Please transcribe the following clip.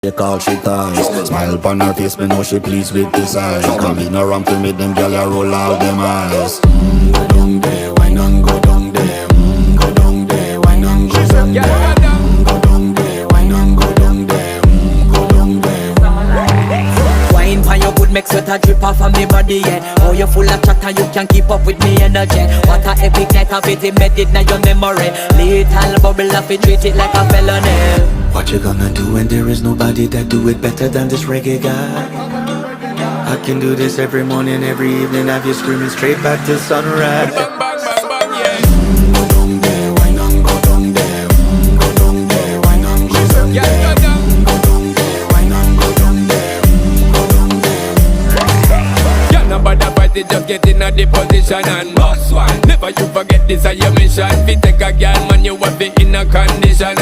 They call she ties. Smile upon her face, me know she pleased with this eyes. Come in around to me, them gyal a roll out them eyes. Go down there, why not go down there? Go down there, why not go down there? Go down there, why not go down there? Go down there. Wine pan your good, make sweat a drip off of me body, yeah. Oh, you full of chatter, you can't keep up with me energy. What a epic night of it, embedded in your memory. Little bubble of it, treat it like a felony. What you gonna do when there is nobody that do it better than this reggae guy? I can do this every morning, every evening, have you screaming straight back to sunrise. Bang, bang, bang, bang, yeah. Go down there, why not go down there? Go down there, why not go down there? Yeah, go down. Go down there, why not go down there? Go down there. Yeah, nobody fight it, just get in a the position and boss one. Never you forget this is your mission. If you take a girl, man, you have it in a condition.